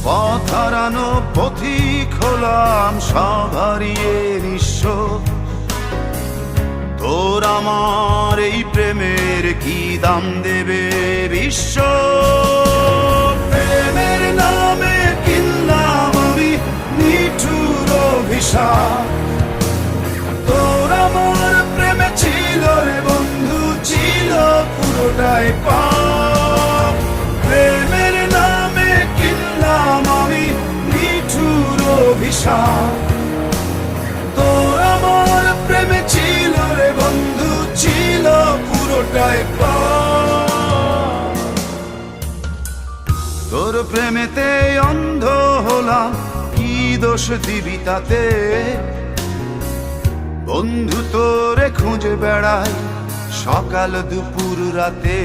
পথ হারানো পথিক হলাম সব হারিয়ে নিঃস্ব। তোর আমার এই প্রেমের কি দাম দেবে বিশ্ব? প্রেমের নামে কিনলাম আমি নিঠুর অভিশাপ। তোর আমার প্রেমে ছিল রে বন্ধু, ছিল পুরোটাই পাপ। প্রেমের নামে কিনলাম আমি নিঠুর অভিশাপ। তোর আমার প্রেমে ছিল রে বন্ধু, ছিল পুরোটাই পাপ। তোর প্রেমেতে অন্ধ হলাম, কি দোষ দিবি তাতে? বন্ধু তোরে খুঁজে বেড়াই সকাল দুপুর রাতে।